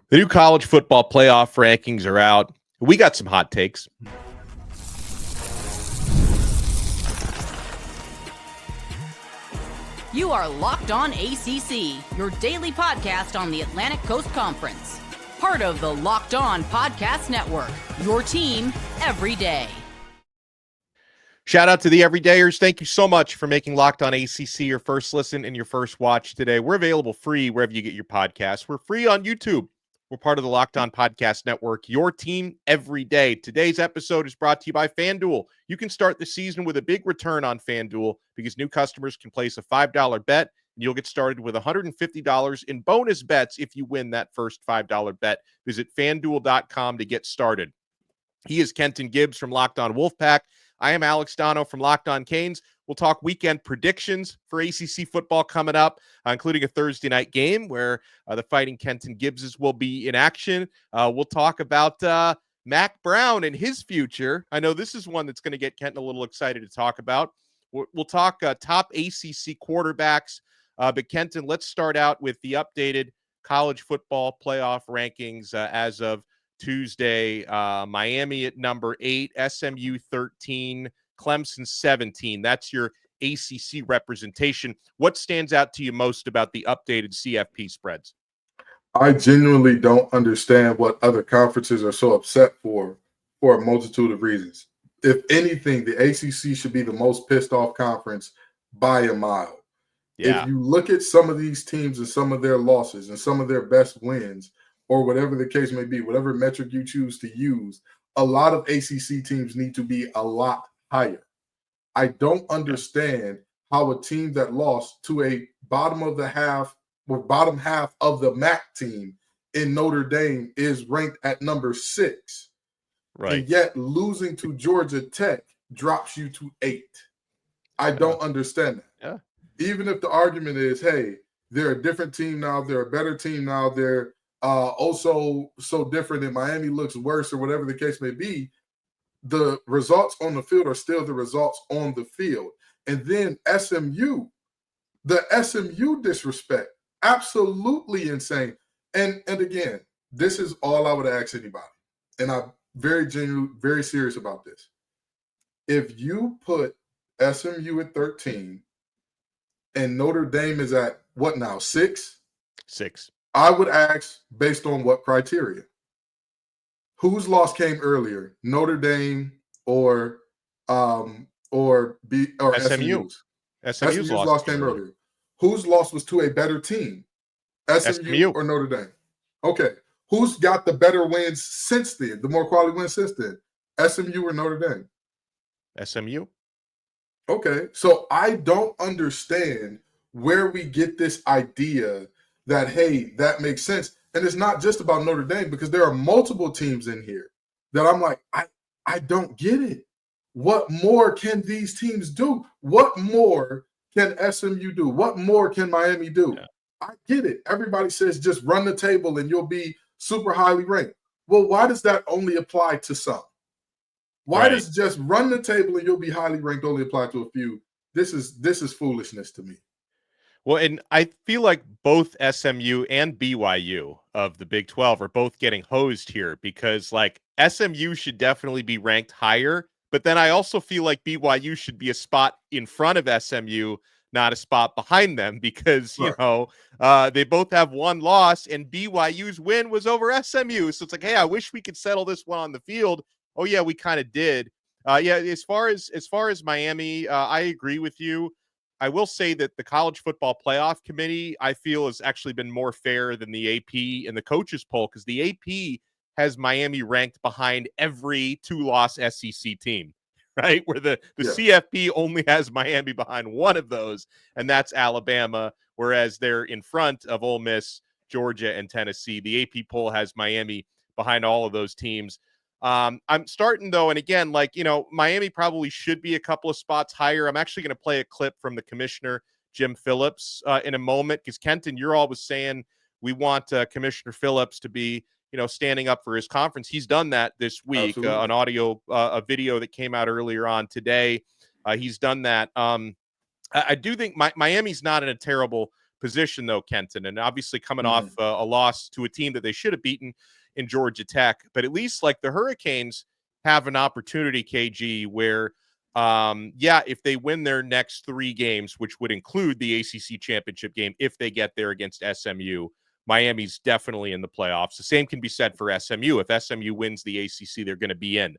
The new college football playoff rankings are out. We got some hot takes. You are Locked On ACC, your daily podcast on the Atlantic Coast Conference. Part of the Locked On Podcast Network, your team every day. Shout out to the everydayers. Thank you so much for making Locked On ACC your first listen and your first watch today. We're available free wherever you get your podcasts. We're free on YouTube. We're part of the Locked On Podcast Network, your team every day. Today's episode is brought to you by FanDuel. You can start the season with a big return on FanDuel because new customers can place a $5 bet, and you'll get started with $150 in bonus bets if you win that first $5 bet. Visit FanDuel.com to get started. He is Kenton Gibbs from Locked On Wolfpack. I am Alex Dono from Locked On Canes. We'll talk weekend predictions for ACC football coming up, including a Thursday night game where the Fighting Kenton Gibbses will be in action. We'll talk about Mack Brown and his future. I know this is one that's going to get Kenton a little excited to talk about. We'll talk top ACC quarterbacks. But Kenton, let's start out with the updated college football playoff rankings as of Tuesday. Miami at number 8, SMU 13, Clemson 17. That's your ACC representation. What stands out to you most about the updated CFP spreads? I genuinely don't understand what other conferences are so upset for a multitude of reasons. If anything, the ACC should be the most pissed off conference by a mile. Yeah. If you look at some of these teams and some of their losses and some of their best wins, or whatever the case may be, whatever metric you choose to use, a lot of ACC teams need to be a lot higher. I don't understand how a team that lost to a bottom half of the Mack team in Notre Dame is ranked at number 6. Right. And yet losing to Georgia Tech drops you to 8. I don't understand that. Yeah. Even if the argument is, hey, they're a different team now, they're a better team now, they're so different and Miami looks worse or whatever the case may be, the results on the field are still the results on the field. And then SMU, the SMU disrespect, absolutely insane. And again, this is all I would ask anybody. And I'm very serious about this. If you put SMU at 13 and Notre Dame is at what now, 6? 6. I would ask based on what criteria. Whose loss came earlier, Notre Dame or SMU's? SMU's loss came earlier. Whose loss was to a better team, SMU or Notre Dame? Okay. Who's got the better wins since then, the more quality wins since then, SMU or Notre Dame? SMU. Okay. So I don't understand where we get this idea that, hey, that makes sense. And it's not just about Notre Dame because there are multiple teams in here that I'm like, I don't get it. What more can these teams do? What more can SMU do? What more can Miami do? Yeah. I get it. Everybody says just run the table and you'll be super highly ranked. Well, why does that only apply to some? Why does just run the table and you'll be highly ranked only apply to a few? This is foolishness to me. Well, and I feel like both SMU and BYU of the Big 12 are both getting hosed here because, like, SMU should definitely be ranked higher, but then I also feel like BYU should be a spot in front of SMU, not a spot behind them because, you know, they both have one loss and BYU's win was over SMU. So it's like, hey, I wish we could settle this one on the field. Oh, yeah, we kind of did. As far as Miami, I agree with you. I will say that the College Football Playoff Committee, I feel, has actually been more fair than the AP and the coaches poll because the AP has Miami ranked behind every 2-loss SEC team, right? Where the CFP only has Miami behind one of those, and that's Alabama, whereas they're in front of Ole Miss, Georgia, and Tennessee. The AP poll has Miami behind all of those teams. I'm starting, though, and again, like, you know, Miami probably should be a couple of spots higher. I'm actually going to play a clip from the Commissioner Jim Phillips in a moment because, Kenton, you're always saying we want Commissioner Phillips to be, you know, standing up for his conference. He's done that this week, an audio, a video that came out earlier on today. He's done that. I do think Miami's not in a terrible position, though, Kenton. And obviously coming off a loss to a team that they should have beaten in Georgia Tech. But at least like the Hurricanes have an opportunity, KG, where, if they win their next 3 games, which would include the ACC championship game, if they get there against SMU, Miami's definitely in the playoffs. The same can be said for SMU. If SMU wins the ACC, they're going to be in.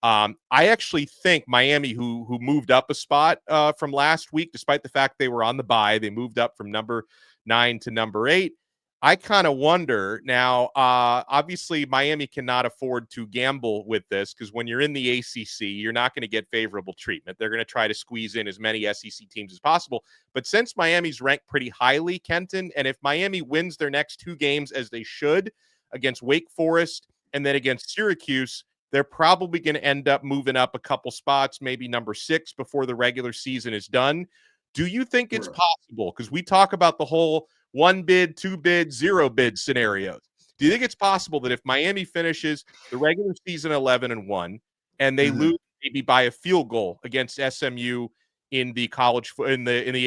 I actually think Miami, who moved up a spot from last week, despite the fact they were on the bye, they moved up from number 9 to number 8. I kind of wonder now, obviously Miami cannot afford to gamble with this because when you're in the ACC, you're not going to get favorable treatment. They're going to try to squeeze in as many SEC teams as possible. But since Miami's ranked pretty highly, Kenton, and if Miami wins their next 2 games as they should against Wake Forest and then against Syracuse, they're probably going to end up moving up a couple spots, maybe number 6 before the regular season is done. Do you think it's possible? Because we talk about the whole 1 bid, 2 bid, 0 bid scenarios. Do you think it's possible that if Miami finishes the regular season 11-1 and they lose maybe by a field goal against SMU in the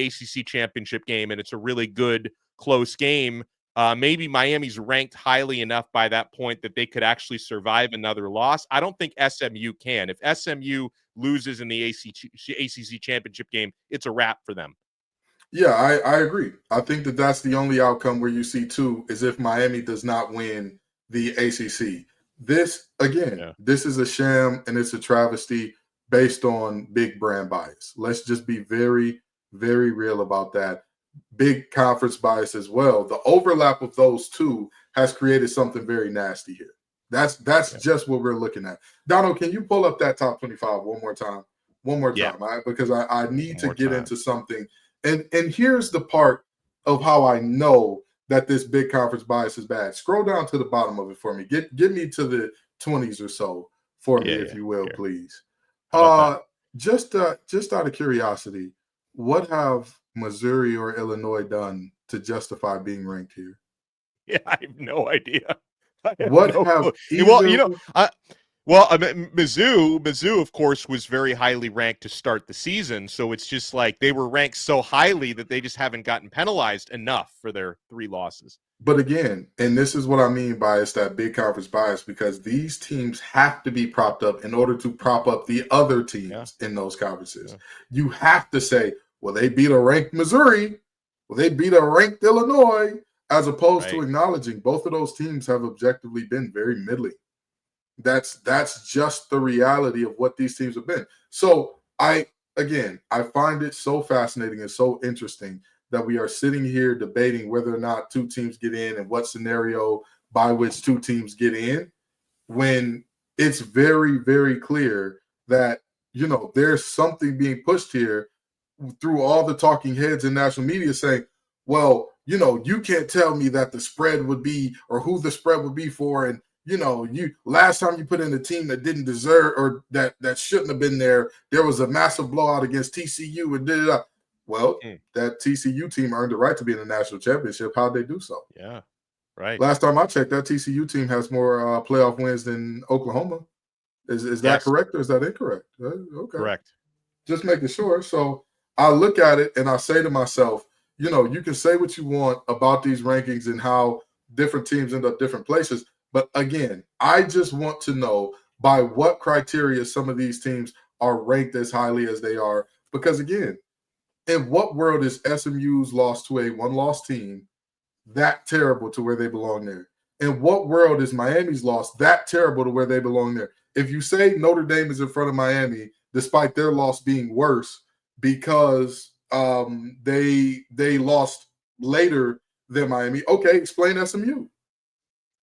ACC championship game, and it's a really good close game, maybe Miami's ranked highly enough by that point that they could actually survive another loss? I don't think SMU can. If SMU loses in the ACC championship game, it's a wrap for them. Yeah, I agree. I think that's the only outcome where you see 2 is if Miami does not win the ACC. This, again, this is a sham and it's a travesty based on big brand bias. Let's just be very, very real about that. Big conference bias as well. The overlap of those 2 has created something very nasty here. That's just what we're looking at. Dono, can you pull up that top 25 one more time? Because I need to get into something. And here's the part of how I know that this big conference bias is bad. Scroll down to the bottom of it for me. Get me to the 20s or so for me, if you will, please. Just out of curiosity, what have Missouri or Illinois done to justify being ranked here? Yeah, I have no idea. Mizzou, of course, was very highly ranked to start the season. So it's just like they were ranked so highly that they just haven't gotten penalized enough for their 3 losses. But again, and this is what I mean by it's that big conference bias, because these teams have to be propped up in order to prop up the other teams in those conferences. You have to say, well, they beat a ranked Missouri. Well, they beat a ranked Illinois, as opposed to acknowledging both of those teams have objectively been very middling. That's just the reality of what these teams have been. So I find it so fascinating and so interesting that we are sitting here debating whether or not 2 teams get in and what scenario by which 2 teams get in, when it's very, very clear that, there's something being pushed here through all the talking heads in national media saying, well, you can't tell me that the spread would be or who the spread would be for. And, you last time you put in a team that didn't deserve or that shouldn't have been there, there was a massive blowout against TCU and did it. Well, that TCU team earned the right to be in the national championship. How'd they do so? Yeah, right. Last time I checked, that TCU team has more playoff wins than Oklahoma. Is that correct or is that incorrect? Okay. Correct. Just making sure. So I look at it and I say to myself, you can say what you want about these rankings and how different teams end up different places. But again, I just want to know by what criteria some of these teams are ranked as highly as they are. Because again, in what world is SMU's loss to a 1-loss team that terrible to where they belong there? In what world is Miami's loss that terrible to where they belong there? If you say Notre Dame is in front of Miami, despite their loss being worse because they lost later than Miami, okay, explain SMU.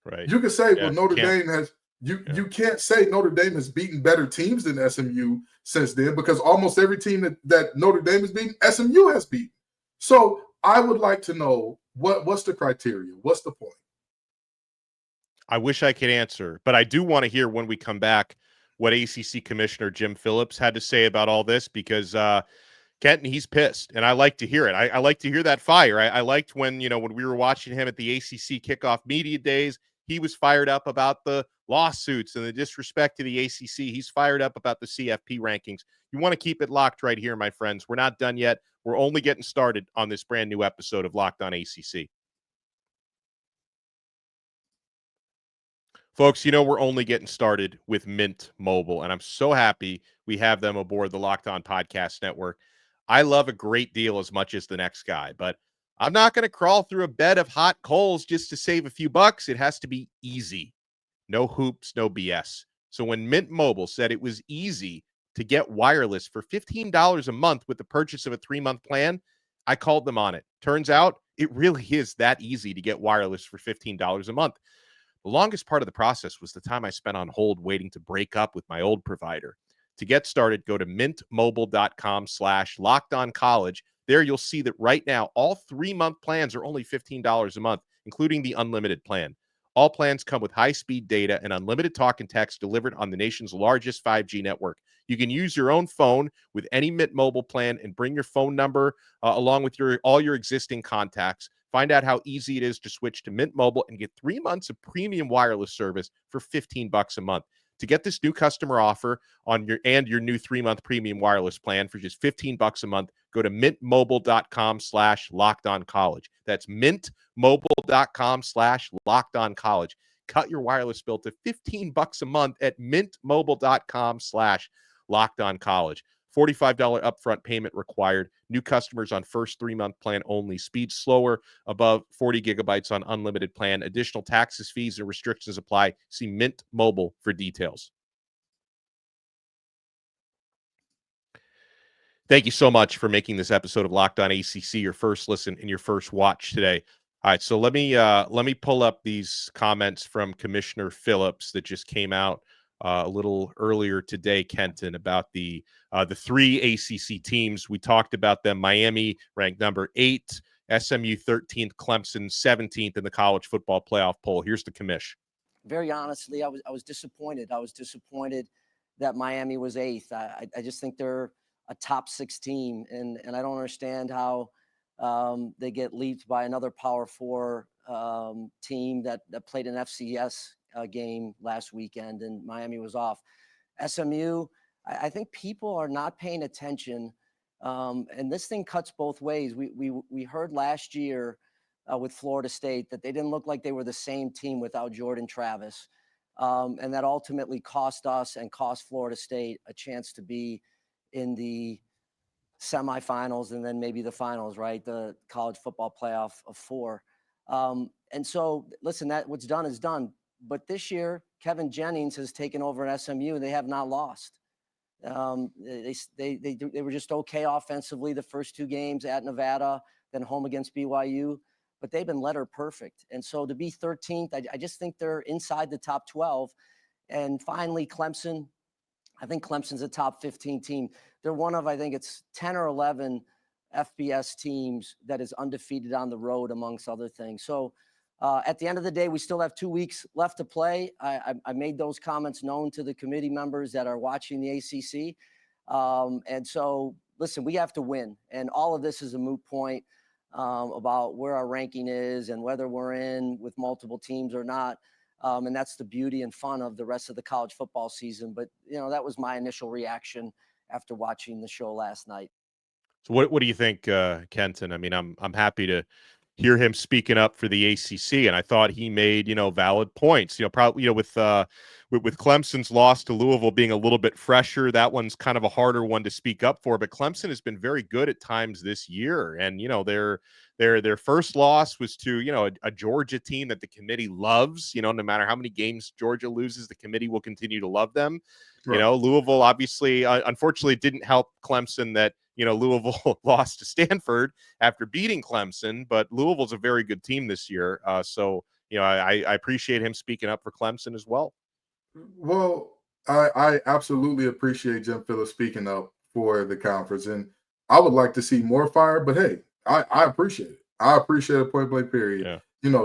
Right. You can say, well, Notre Dame has you can't say Notre Dame has beaten better teams than SMU since then, because almost every team that Notre Dame has beaten, SMU has beaten. So I would like to know what's the criteria? What's the point? I wish I could answer, but I do want to hear when we come back what ACC Commissioner Jim Phillips had to say about all this, because Kenton, he's pissed, and I like to hear it. I like to hear that fire. I liked when we were watching him at the ACC kickoff media days. he was fired up about the lawsuits and the disrespect to the ACC. He's fired up about the CFP rankings. You want to keep it locked right here, my friends. We're not done yet. We're only getting started on this brand new episode of Locked On ACC. Folks, we're only getting started with Mint Mobile, and I'm so happy we have them aboard the Locked On Podcast Network. I love a great deal as much as the next guy, but I'm not going to crawl through a bed of hot coals just to save a few bucks. It has to be easy. No hoops, no BS. So when Mint Mobile said it was easy to get wireless for $15 a month with the purchase of a 3-month plan, I called them on it. Turns out it really is that easy to get wireless for $15 a month. The longest part of the process was the time I spent on hold waiting to break up with my old provider. To get started, go to mintmobile.com/lockedoncollege. There you'll see that right now, all 3-month plans are only $15 a month, including the unlimited plan. All plans come with high-speed data and unlimited talk and text delivered on the nation's largest 5G network. You can use your own phone with any Mint Mobile plan and bring your phone number along with all your existing contacts. Find out how easy it is to switch to Mint Mobile and get 3 months of premium wireless service for $15 a month. To get this new customer offer on your new 3-month premium wireless plan for just $15 a month, go to mintmobile.com/lockedoncollege. That's mintmobile.com/lockedoncollege. Cut your wireless bill to $15 a month at mintmobile.com/lockedoncollege. $45 upfront payment required. New customers on first 3-month plan only. Speed slower, above 40 gigabytes on unlimited plan. Additional taxes, fees, and restrictions apply. See Mint Mobile for details. Thank you so much for making this episode of Locked On ACC your first listen and your first watch today. All right, so let me pull up these comments from Commissioner Phillips that just came out a little earlier today, Kenton, about the 3 ACC teams. We talked about them. Miami ranked number 8, SMU 13th, Clemson 17th in the college football playoff poll. Here's the commish. Very honestly, I was disappointed. I was disappointed that Miami was 8th. I just think they're a top 6 team, and I don't understand how they get leaped by another Power 4 team that played an FCS game last weekend, and Miami was off. SMU, I think people are not paying attention, and this thing cuts both ways. We heard last year with Florida State that they didn't look like they were the same team without Jordan Travis, and that ultimately cost us and cost Florida State a chance to be in the semifinals and then maybe the finals, right? The college football playoff of 4. And so, listen, that what's done is done. But this year, Kevin Jennings has taken over at SMU, and they have not lost. They were just okay offensively the first 2 games at Nevada, then home against BYU, but they've been letter perfect. And so to be 13th, I just think they're inside the top 12. And finally, Clemson. I think Clemson's a top 15 team. They're one of, I think it's 10 or 11 FBS teams that is undefeated on the road, amongst other things. So at the end of the day, we still have 2 weeks left to play. I made those comments known to the committee members that are watching the ACC. And so, listen, we have to win. And all of this is a moot point about where our ranking is and whether we're in with multiple teams or not. And that's the beauty and fun of the rest of the college football season. But, that was my initial reaction after watching the show last night. So what do you think, Kenton? I mean, I'm happy to hear him speaking up for the ACC, and I thought he made valid points. Probably with Clemson's loss to Louisville being a little bit fresher, that one's kind of a harder one to speak up for. But Clemson has been very good at times this year, and their first loss was to a Georgia team that the committee loves. No matter how many games Georgia loses, the committee will continue to love them. Right. Louisville obviously, unfortunately, didn't help Clemson that. Louisville lost to Stanford after beating Clemson, but Louisville's a very good team this year. So I appreciate him speaking up for Clemson as well. Well, I absolutely appreciate Jim Phillips speaking up for the conference, and I would like to see more fire, but hey, I appreciate it. I appreciate a point blank period. Yeah.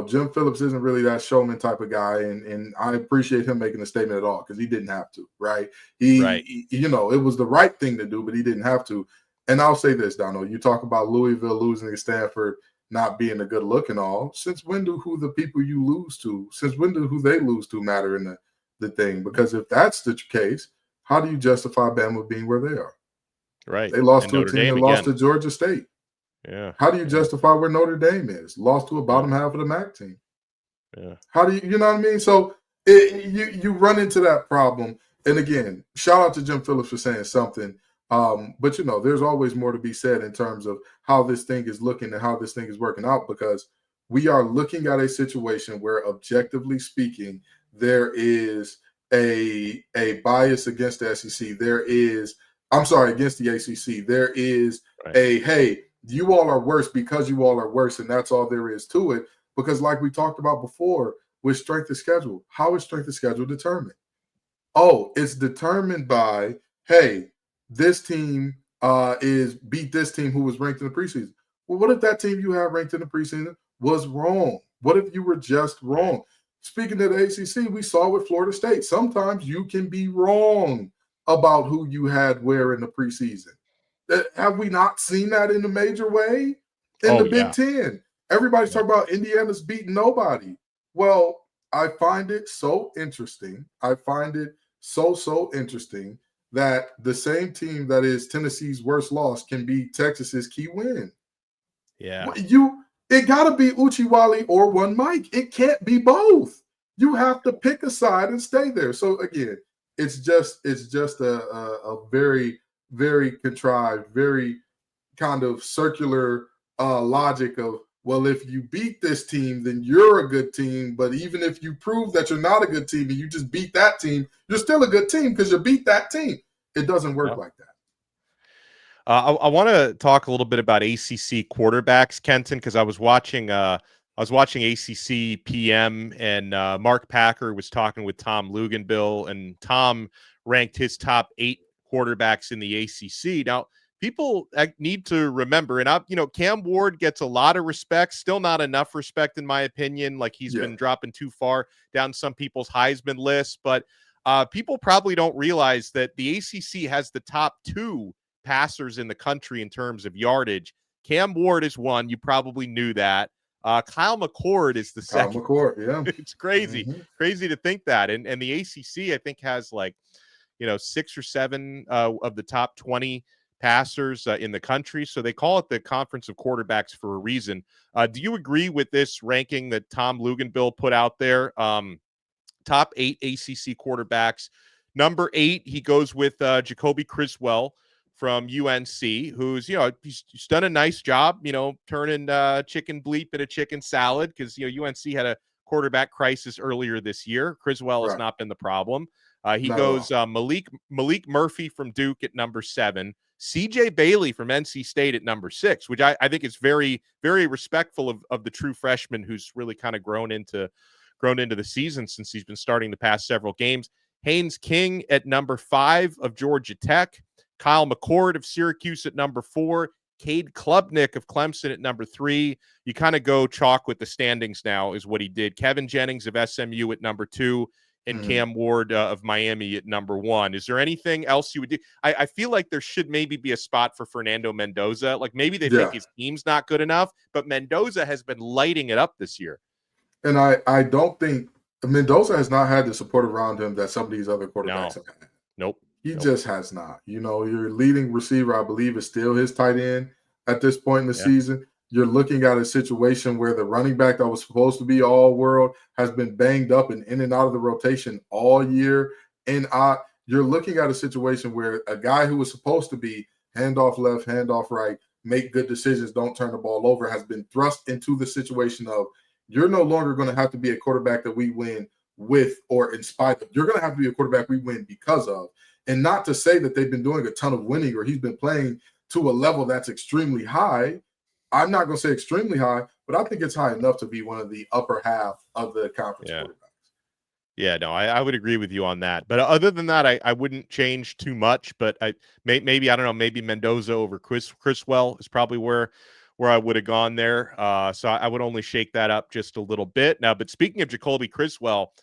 Jim Phillips isn't really that showman type of guy, and I appreciate him making a statement at all because he didn't have to, right? He, it was the right thing to do, but he didn't have to. And I'll say this, Dono, you talk about Louisville losing to Stanford. not being a good look and all. Since when do who the people you lose to, since when do who they lose to matter in the thing? Because if that's the case, how do you justify Bama being where they are? Right. They lost And to a Notre team Dame that lost again. to Georgia State. Yeah. How do you justify where Notre Dame is? Lost to a bottom half of the MAC team. Yeah. How do you know what I mean? So you run into that problem. And again, shout out to Jim Phillips for saying something. But there's always more to be said in terms of how this thing is looking and how this thing is working out, because we are looking at a situation where, objectively speaking, there is a bias against the SEC. Against the ACC. There is hey, you all are worse because you all are worse, and that's all there is to it. Because like we talked about before with strength of schedule, how is strength of schedule determined? Oh, it's determined by, hey, this team is beat this team who was ranked in the preseason. Well, what if that team you have ranked in the preseason was wrong? What if you were just wrong? Right. Speaking of the ACC, we saw with Florida State. Sometimes you can be wrong about who you had where in the preseason. Have we not seen that in a major way in the Big Ten? Everybody's talking about Indiana's beating nobody. Well, I find it so interesting. I find it so interesting that the same team that is Tennessee's worst loss can be Texas's key win. Yeah. It got to be Uchiwali or one Mike. It can't be both. You have to pick a side and stay there. So again, it's just a very, very contrived, very kind of circular logic of, well, if you beat this team, then you're a good team. But even if you prove that you're not a good team and you just beat that team, you're still a good team because you beat that team. It doesn't work like that. I want to talk a little bit about ACC quarterbacks, Kenton, because I was watching ACC PM, and Mark Packer was talking with Tom Luganbill, and Tom ranked his top 8 quarterbacks in the ACC. Now, people need to remember, and Cam Ward gets a lot of respect, still not enough respect in my opinion. Like he's been dropping too far down some people's Heisman lists, but people probably don't realize that the ACC has the top 2 passers in the country in terms of yardage. Cam Ward is one. You probably knew that. Kyle McCord is the second. Kyle McCord, yeah. It's crazy. Crazy to think that. And the ACC, I think, has 6 or 7 of the top 20 passers in the country. So they call it the Conference of Quarterbacks for a reason. Do you agree with this ranking that Tom Luganbill put out there? Top 8 ACC quarterbacks. Number 8, he goes with Jacoby Criswell from UNC, who's, he's done a nice job, turning chicken bleep into chicken salad, because, UNC had a quarterback crisis earlier this year. Criswell has not been the problem. He goes Malik Murphy from Duke at number 7, CJ Bailey from NC State at number 6, which I think is very, very respectful of the true freshman who's really kind of grown into the season since he's been starting the past several games. Haynes King at number 5 of Georgia Tech. Kyle McCord of Syracuse at number 4, Cade Klubnik of Clemson at number 3. You kind of go chalk with the standings now is what he did. Kevin Jennings of SMU at number 2, and Cam Ward of Miami at number 1. Is there anything else you would do? I feel like there should maybe be a spot for Fernando Mendoza. Like maybe they think his team's not good enough, but Mendoza has been lighting it up this year. And I don't think Mendoza has not had the support around him that some of these other quarterbacks have had. Nope. He just has not. Your leading receiver, I believe, is still his tight end at this point in the season. You're looking at a situation where the running back that was supposed to be all world has been banged up and in and out of the rotation all year. And you're looking at a situation where a guy who was supposed to be handoff left, handoff right, make good decisions, don't turn the ball over, has been thrust into the situation of, you're no longer going to have to be a quarterback that we win with or in spite of. You're going to have to be a quarterback we win because of. And not to say that they've been doing a ton of winning or he's been playing to a level that's extremely high. I'm not going to say extremely high, but I think it's high enough to be one of the upper half of the conference quarterbacks. Yeah, no, I would agree with you on that. But other than that, I wouldn't change too much. But maybe I don't know, maybe Mendoza over Criswell is probably where I would have gone there. So I would only shake that up just a little bit. Now, but speaking of Jacoby Criswell,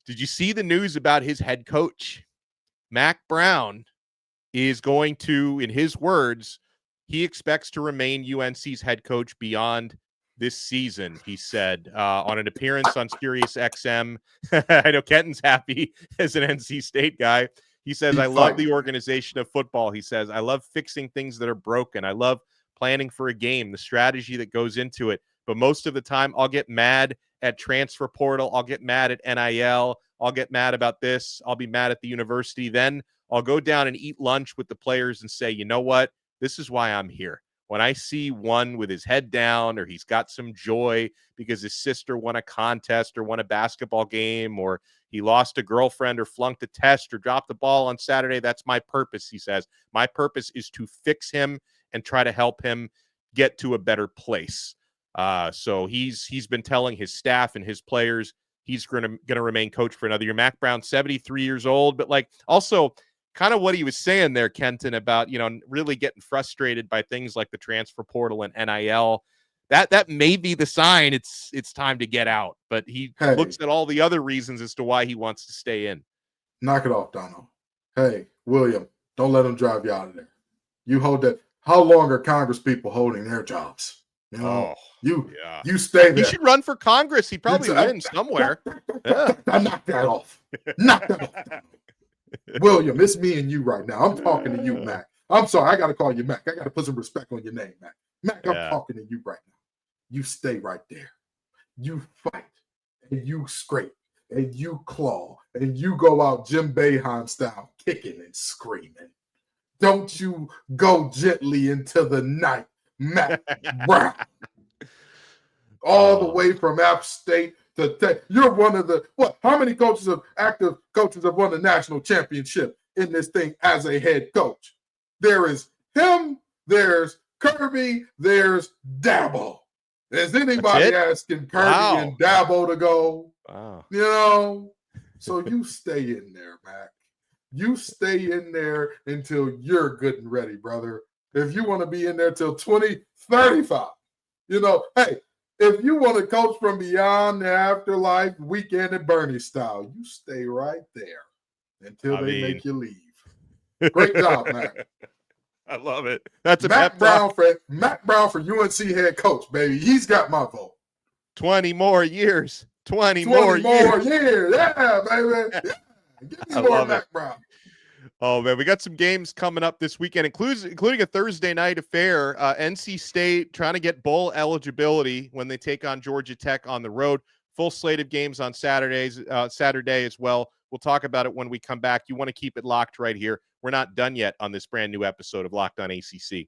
did you see the news about his head coach? Mack Brown is going to, in his words, he expects to remain UNC's head coach beyond this season, he said, on an appearance on Sirius XM. I know Kenton's happy as an NC State guy. He says, I love the organization of football. He says, I love fixing things that are broken. I love planning for a game, the strategy that goes into it. But most of the time, I'll get mad at transfer portal. I'll get mad at NIL. I'll get mad about this. I'll be mad at the university. Then I'll go down and eat lunch with the players and say, you know what? This is why I'm here. When I see one with his head down, or he's got some joy because his sister won a contest or won a basketball game, or he lost a girlfriend or flunked a test or dropped the ball on Saturday, that's my purpose, he says. My purpose is to fix him and try to help him get to a better place. So he's been telling his staff and his players he's going to remain coach for another year. Mack Brown, 73 years old, but like also kind of what he was saying there, Kenton, about, you know, really getting frustrated by things like the transfer portal and NIL. That may be the sign it's time to get out, but he looks at all the other reasons as to why he wants to stay in. Knock it off, Dono. Hey, William, don't let him drive you out of there. You hold that. How long are Congress people holding their jobs? You know, you stay there. He should run for Congress. He probably win somewhere. Knock that off. Knock that off. William, it's me and you right now. I'm talking to you, Mac. I'm sorry, I got to call you Mac. I got to put some respect on your name, Mac. Mac, I'm talking to you right now. You stay right there. You fight, and you scrape, and you claw, and you go out Jim Boeheim style, kicking and screaming. Don't you go gently into the night, Mack Brown. All the way from App State to Tech. You're one of the, how many active coaches have won the national championship in this thing as a head coach? There is him, there's Kirby, there's Dabo. Is anybody asking Kirby and Dabo to go? Wow. You know, so you stay in there, Mac. You stay in there until you're good and ready, brother. If you want to be in there till 2035, you know, hey, if you want to coach from beyond the afterlife, Weekend at Bernie style, you stay right there until they make you leave. Great job, Mac. I love it. That's a Mack Brown for UNC head coach, baby. He's got my vote. 20 more years. 20 more years. Yeah, baby. Yeah. Give me more Mack Brown. Oh, man, we got some games coming up this weekend, including a Thursday night affair. NC State trying to get bowl eligibility when they take on Georgia Tech on the road. Full slate of games on Saturday as well. We'll talk about it when we come back. You want to keep it locked right here. We're not done yet on this brand new episode of Locked On ACC.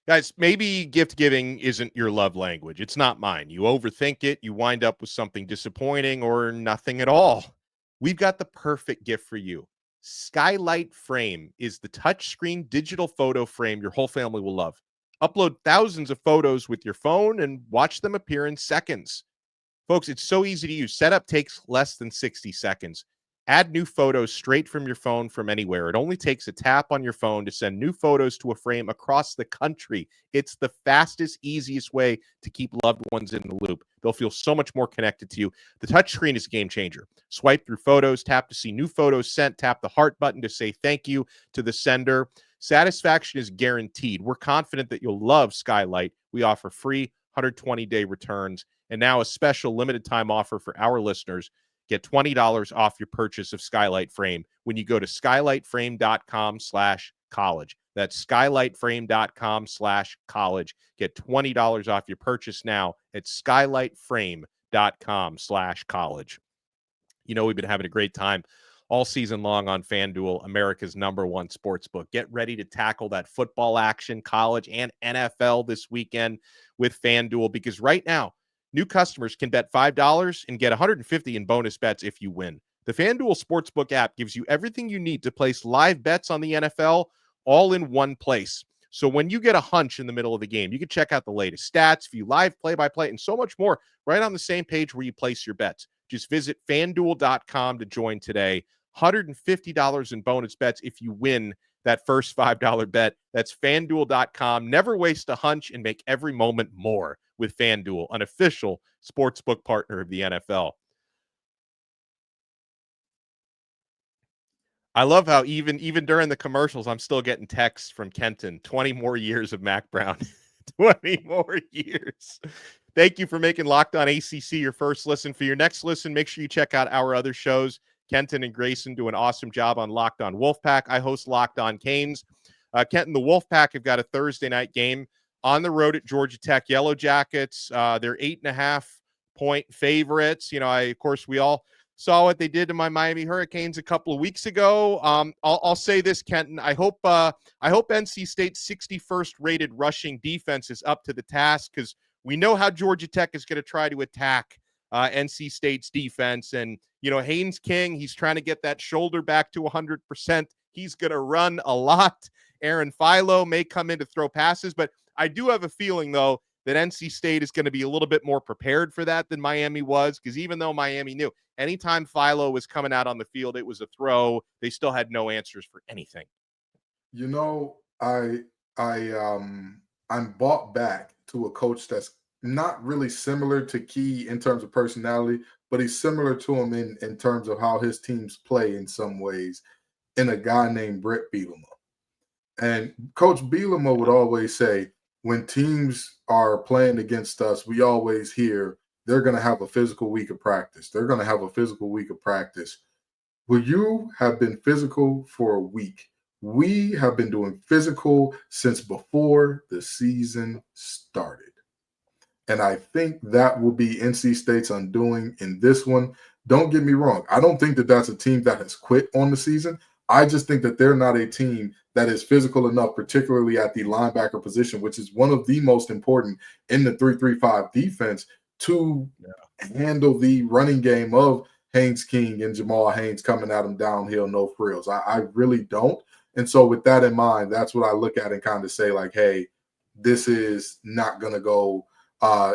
Guys, maybe gift giving isn't your love language. It's not mine. You overthink it. You wind up with something disappointing or nothing at all. We've got the perfect gift for you. Skylight Frame is the touchscreen digital photo frame your whole family will love. Upload thousands of photos with your phone and watch them appear in seconds. Folks, it's so easy to use. Setup takes less than 60 seconds. Add new photos straight from your phone from anywhere. It only takes a tap on your phone to send new photos to a frame across the country. It's the fastest, easiest way to keep loved ones in the loop. They'll feel so much more connected to you. The touchscreen is a game changer. Swipe through photos, tap to see new photos sent, tap the heart button to say thank you to the sender. Satisfaction is guaranteed. We're confident that you'll love Skylight. We offer free 120-day returns, and now a special limited time offer for our listeners. Get $20 off your purchase of Skylight Frame when you go to skylightframe.com/college. That's skylightframe.com/college. Get $20 off your purchase now at skylightframe.com/college. You know, we've been having a great time all season long on FanDuel, America's #1 sportsbook. Get ready to tackle that football action, college and NFL this weekend with FanDuel, because right now, new customers can bet $5 and get $150 in bonus bets if you win. The FanDuel Sportsbook app gives you everything you need to place live bets on the NFL all in one place. So when you get a hunch in the middle of the game, you can check out the latest stats, view live play-by-play, and so much more right on the same page where you place your bets. Just visit FanDuel.com to join today. $150 in bonus bets if you win that first $5 bet. That's FanDuel.com. Never waste a hunch and make every moment more with FanDuel, an official sportsbook partner of the NFL. I love how even during the commercials, I'm still getting texts from Kenton. 20 more years of Mack Brown. 20 more years. Thank you for making Locked On ACC your first listen. For your next listen, make sure you check out our other shows. Kenton and Grayson do an awesome job on Locked On Wolfpack. I host Locked On Canes. Kenton, the Wolfpack have got a Thursday night game on the road at Georgia Tech. Yellow Jackets, they're 8.5-point favorites. Of course, we all saw what they did to my Miami Hurricanes a couple of weeks ago. I'll say this, Kenton. I hope NC State's 61st rated rushing defense is up to the task, because we know how Georgia Tech is going to try to attack NC State's defense. And, Haynes King, he's trying to get that shoulder back to 100%. He's going to run a lot. Aaron Philo may come in to throw passes, but I do have a feeling, though, that NC State is going to be a little bit more prepared for that than Miami was, because even though Miami knew anytime Philo was coming out on the field, it was a throw. They still had no answers for anything. I'm bought back to a coach that's not really similar to Key in terms of personality, but he's similar to him in terms of how his teams play in some ways, in a guy named Brett Bielema. And Coach Bielema would always say, when teams are playing against us, we always hear they're going to have a physical week of practice. They're going to have a physical week of practice. Well, you have been physical for a week. We have been doing physical since before the season started. And I think that will be NC State's undoing in this one. Don't get me wrong. I don't think that that's a team that has quit on the season. I just think that they're not a team that is physical enough, particularly at the linebacker position, which is one of the most important in the 3-3-5 defense, to handle the running game of Haynes King and Jamal Haynes coming at them downhill, no frills. I really don't. And so with that in mind, that's what I look at and kind of say, like, hey, this is not going to go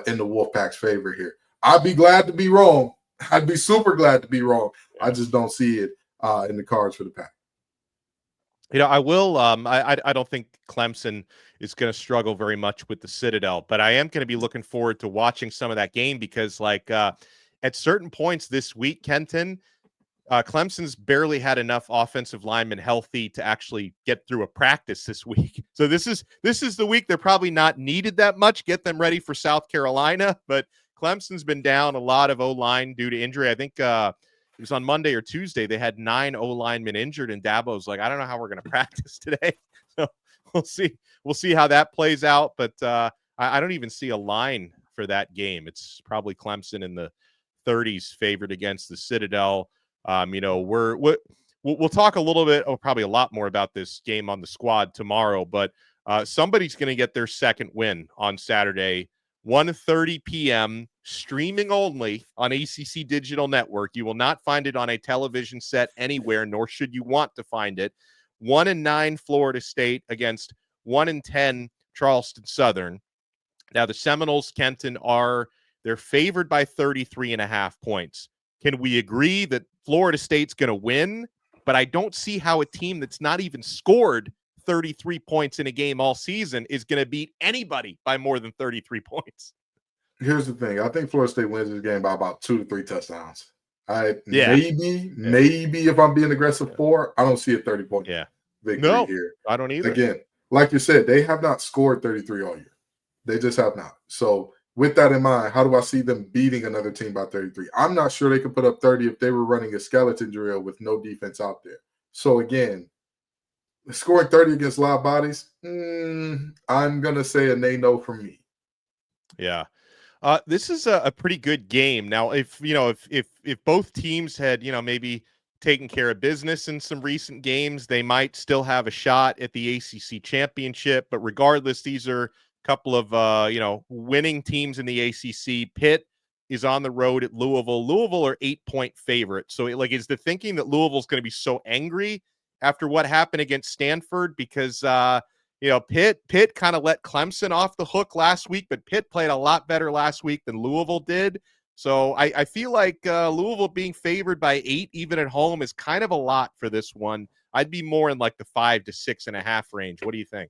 in the Wolfpack's favor here. I'd be glad to be wrong. I'd be super glad to be wrong. I just don't see it in the cards for the Pack. I will. I don't think Clemson is going to struggle very much with the Citadel, but I am going to be looking forward to watching some of that game, because, at certain points this week, Kenton, Clemson's barely had enough offensive linemen healthy to actually get through a practice this week. So this is the week they're probably not needed that much. Get them ready for South Carolina, but Clemson's been down a lot of O-line due to injury. I think it was on Monday or Tuesday. They had 9 O-linemen injured, and Dabo's like, I don't know how we're going to practice today. So we'll see. We'll see how that plays out. But I don't even see a line for that game. It's probably Clemson in the 30s favored against the Citadel. We'll talk a little bit, probably a lot more about this game on the squad tomorrow. But somebody's going to get their second win on Saturday, 1:30 p.m. streaming only on ACC Digital Network. You will not find it on a television set anywhere, nor should you want to find it. 1-9 Florida State against 1-10 Charleston Southern. Now the Seminoles, Kenton, they're favored by 33.5 points. Can we agree that Florida State's going to win? But I don't see how a team that's not even scored 33 points in a game all season is going to beat anybody by more than 33 points. Here's the thing. I think Florida State wins this game by about 2 to 3 touchdowns. Maybe if I'm being aggressive, 4. I don't see a 30-point victory here. I don't either. Again, like you said, they have not scored 33 all year. They just have not. So with that in mind, how do I see them beating another team by 33? I'm not sure they could put up 30 if they were running a skeleton drill with no defense out there. So again, scoring 30 against live bodies, I'm going to say a no from me. Yeah. This is a pretty good game. Now, if both teams had, maybe taken care of business in some recent games, they might still have a shot at the ACC championship. But regardless, these are a couple of, winning teams in the ACC. Pitt is on the road at Louisville. Louisville are 8-point favorites. So is the thinking that Louisville's going to be so angry after what happened against Stanford because, Pitt kind of let Clemson off the hook last week, but Pitt played a lot better last week than Louisville did. So I feel like Louisville being favored by 8, even at home, is kind of a lot for this one. I'd be more in like the 5 to 6.5 range. What do you think?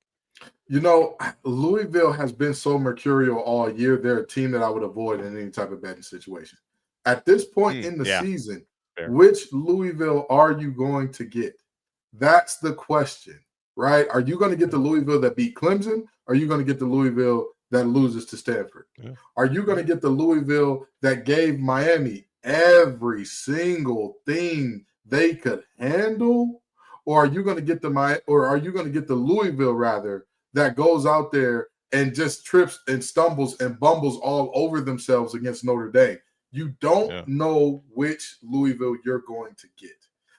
Louisville has been so mercurial all year. They're a team that I would avoid in any type of betting situation. At this point in the season, which Louisville are you going to get? That's the question, right? Are you going to get the Louisville that beat Clemson? Or are you going to get the Louisville that loses to Stanford? Yeah. Are you going to get the Louisville that gave Miami every single thing they could handle? Or are you going to get the Louisville rather that goes out there and just trips and stumbles and bumbles all over themselves against Notre Dame? You don't know which Louisville you're going to get.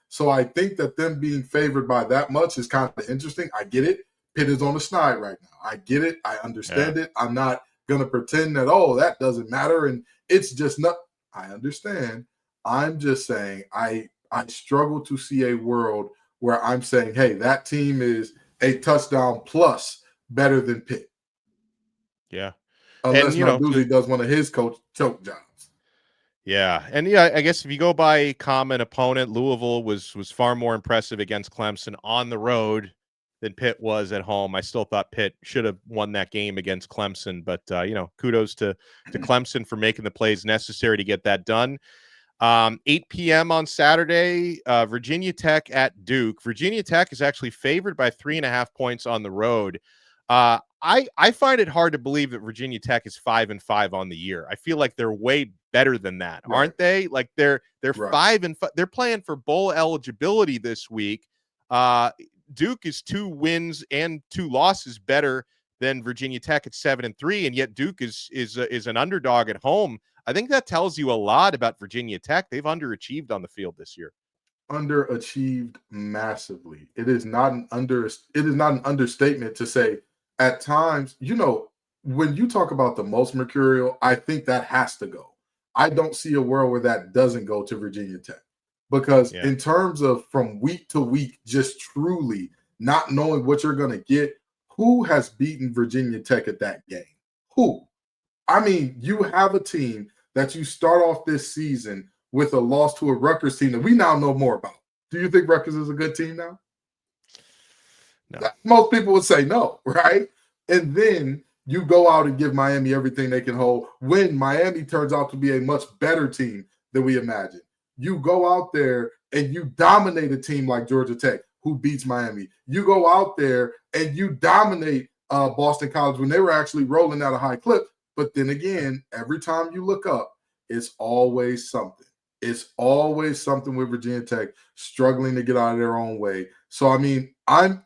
So I think that them being favored by that much is kind of interesting. I get it. Pitt is on the snide right now. I get it. I understand it. I'm not going to pretend that, that doesn't matter. And it's just not. I understand. I'm just saying I struggle to see a world where I'm saying, hey, that team is a touchdown plus better than Pitt. Yeah. Unless Narduzzi does one of his choke jobs. Yeah. And I guess if you go by common opponent, Louisville was far more impressive against Clemson on the road than Pitt was at home. I still thought Pitt should have won that game against Clemson, but kudos to Clemson for making the plays necessary to get that done. 8 p.m. on Saturday, Virginia Tech at Duke. Virginia Tech is actually favored by 3.5 points on the road. I find it hard to believe that Virginia Tech is 5-5 on the year. I feel like they're way better than that, aren't they? Like they're 5-5. They're playing for bowl eligibility this week. Duke is 2 wins and 2 losses better than Virginia Tech at 7-3, and yet Duke is an underdog at home. I think that tells you a lot about Virginia Tech. They've underachieved on the field this year. Underachieved massively. It is not an understatement to say at times, when you talk about the most mercurial, I think that has to go. I don't see a world where that doesn't go to Virginia Tech. Because in terms of from week to week, just truly not knowing what you're going to get, who has beaten Virginia Tech at that game? Who? I mean, you have a team that you start off this season with a loss to a Rutgers team that we now know more about. Do you think Rutgers is a good team now? No. Most people would say no, right? And then you go out and give Miami everything they can hold when Miami turns out to be a much better team than we imagined. You go out there and you dominate a team like Georgia Tech, who beats Miami. You go out there and you dominate Boston College when they were actually rolling at a high clip. But then again, every time you look up, it's always something. It's always something with Virginia Tech struggling to get out of their own way. So, I mean, I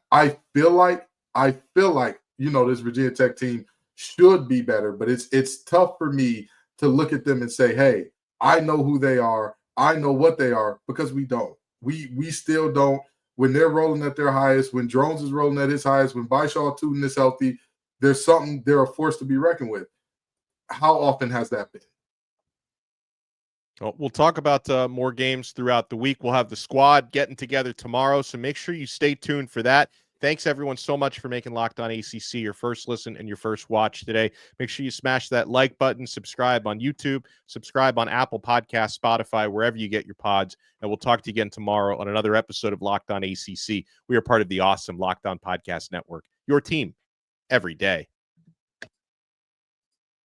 feel like, this Virginia Tech team should be better, but it's tough for me to look at them and say, hey, I know who they are. I know what they are, because we don't. We still don't. When they're rolling at their highest, when Drones is rolling at his highest, when Byshaw Tootin is healthy, they're a force to be reckoned with. How often has that been? Well, we'll talk about more games throughout the week. We'll have the squad getting together tomorrow, so make sure you stay tuned for that. Thanks, everyone, so much for making Locked On ACC your first listen and your first watch today. Make sure you smash that like button, subscribe on YouTube, subscribe on Apple Podcasts, Spotify, wherever you get your pods, and we'll talk to you again tomorrow on another episode of Locked On ACC. We are part of the awesome Locked On Podcast Network, your team every day.